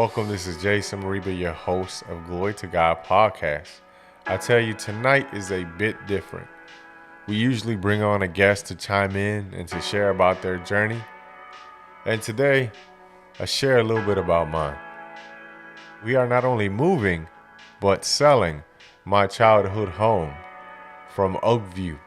Welcome, this is Jason Mariba, your host of Glory to God podcast. I tell you, tonight is a bit different. We usually bring on a guest to chime in and to share about their journey. And today, I share a little bit about mine. We are not only moving, but selling my childhood home from Oakview.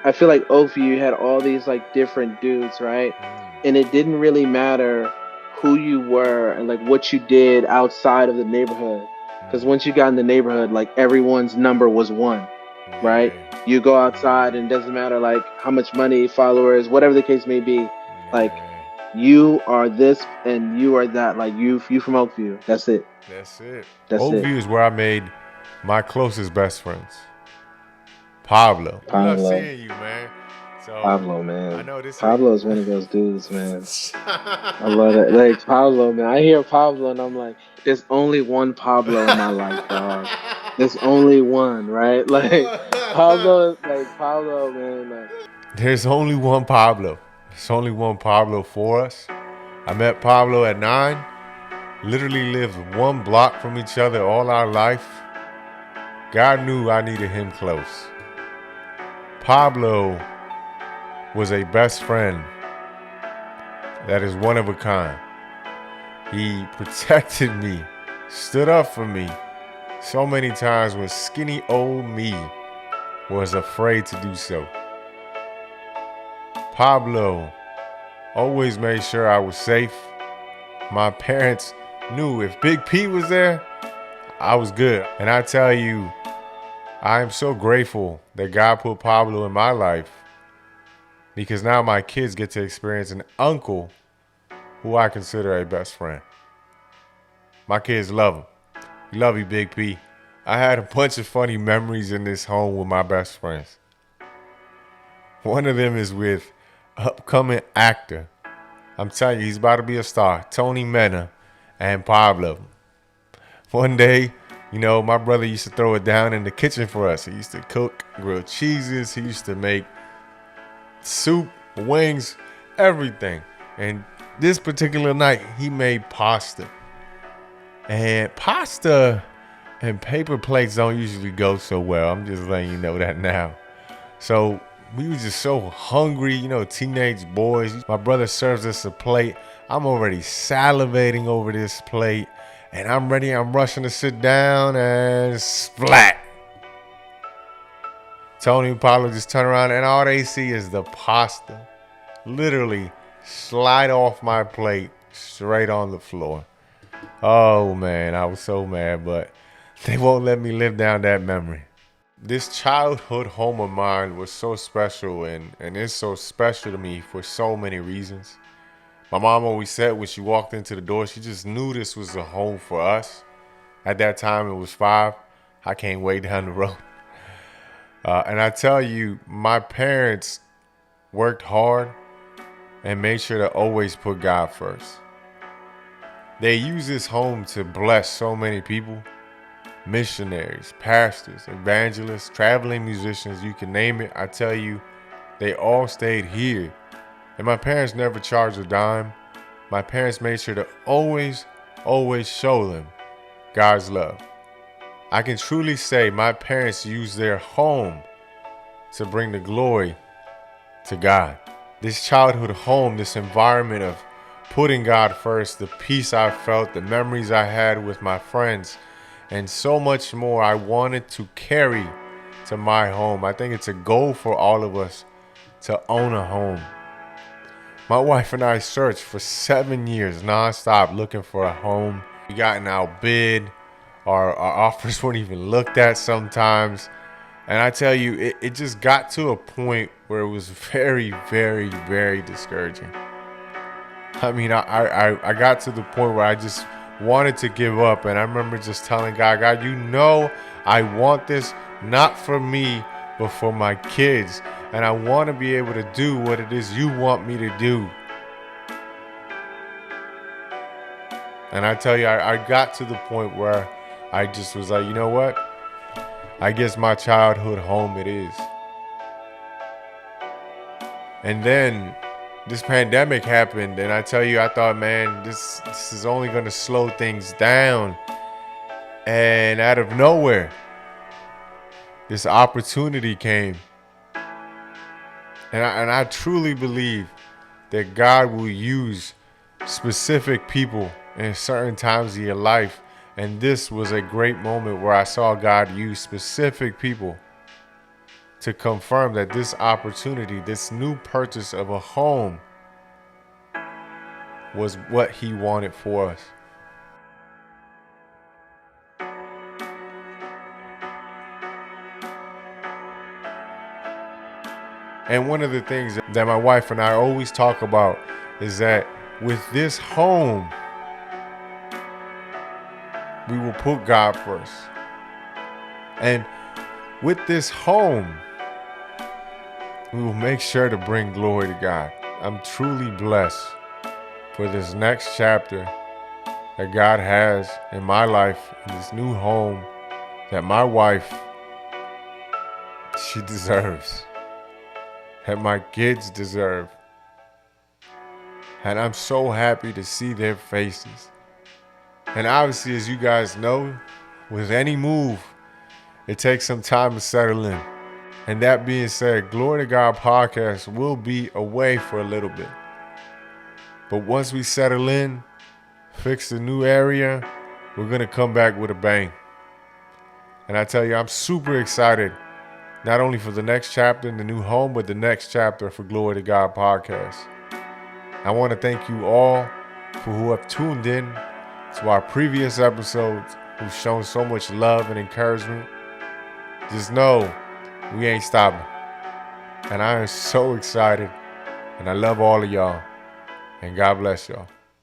I feel like Oakview had all these like different dudes, right? And it didn't really matter who you were and like what you did outside of the neighborhood. Because once you got in the neighborhood, like everyone's number was one, right? Yeah, You go outside and it doesn't matter like how much money, followers, whatever the case may be. Like yeah. you are this and you are that. Like you from Oakview. That's it. That's it. That's it. Oakview is where I made my closest best friends. Pablo. We love Pablo. seeing you, man. So Pablo, I man. know this Pablo is one of those dudes, man. I love that. Like Pablo, man. I hear Pablo and I'm like, there's only one Pablo in my life, dog. There's only one, right? Like Pablo, man. Like, There's only one Pablo. There's only one Pablo for us. I met Pablo at 9. Literally lived one block from each other all our life. God knew I needed him close. Pablo was a best friend that is one of a kind. He protected me, stood up for me so many times when skinny old me was afraid to do so. Pablo always made sure I was safe. My parents knew if Big P was there, I was good. And I tell you, I am so grateful that God put Pablo in my life because now my kids get to experience an uncle who I consider a best friend. My kids love him. Love you, Big P. I had a bunch of funny memories in this home with my best friends. One of them is with upcoming actor. I'm telling you, he's about to be a star. Tony Mena and Pablo. One day, my brother used to throw it down in the kitchen for us. He used to cook grilled cheeses. He used to make soup, wings, everything. And this particular night, he made pasta. And pasta and paper plates don't usually go so well. I'm just letting you know that now. So we were just so hungry, teenage boys. My brother serves us a plate. I'm already salivating over this plate. And I'm ready. I'm rushing to sit down and splat. Tony and Paulo just turn around and all they see is the pasta literally slide off my plate straight on the floor. Oh man, I was so mad, but they won't let me live down that memory. This childhood home of mine was so special and it's so special to me for so many reasons. My mom always said when she walked into the door, she just knew this was a home for us. At that time, it was 5. I can't wait down the road. And I tell you, my parents worked hard and made sure to always put God first. They used this home to bless so many people. Missionaries, pastors, evangelists, traveling musicians, you can name it. I tell you, they all stayed here. And my parents never charged a dime. My parents made sure to always show them God's love. I can truly say my parents used their home to bring the glory to God. This childhood home, this environment of putting God first, the peace I felt, the memories I had with my friends, and so much more I wanted to carry to my home. I think it's a goal for all of us to own a home. My wife and I searched for 7 years nonstop looking for a home. We got outbid. Our offers weren't even looked at sometimes. And I tell you, it just got to a point where it was very, very, very discouraging. I mean, I got to the point where I just wanted to give up. And I remember just telling God, I want this, not for me, but for my kids. And I want to be able to do what it is you want me to do. And I tell you, I got to the point where I just was like, you know what? I guess my childhood home it is. And then this pandemic happened, and I tell you, I thought, man, this is only going to slow things down. And out of nowhere, this opportunity came. And I truly believe that God will use specific people in certain times of your life. And this was a great moment where I saw God use specific people to confirm that this opportunity, this new purchase of a home, was what He wanted for us. And one of the things that my wife and I always talk about is that with this home, we will put God first. And with this home, we will make sure to bring glory to God. I'm truly blessed for this next chapter that God has in my life, in this new home that my wife, she deserves, that my kids deserve. And I'm so happy to see their faces. And obviously, as you guys know, with any move, it takes some time to settle in. And that being said, Glory to God podcast will be away for a little bit. But once we settle in, fix the new area, we're going to come back with a bang. And I tell you, I'm super excited, not only for the next chapter in the new home, but the next chapter for Glory to God podcast. I want to thank you all for who have tuned in to our previous episodes, who've shown so much love and encouragement. Just know we ain't stopping. And I am so excited. And I love all of y'all. And God bless y'all.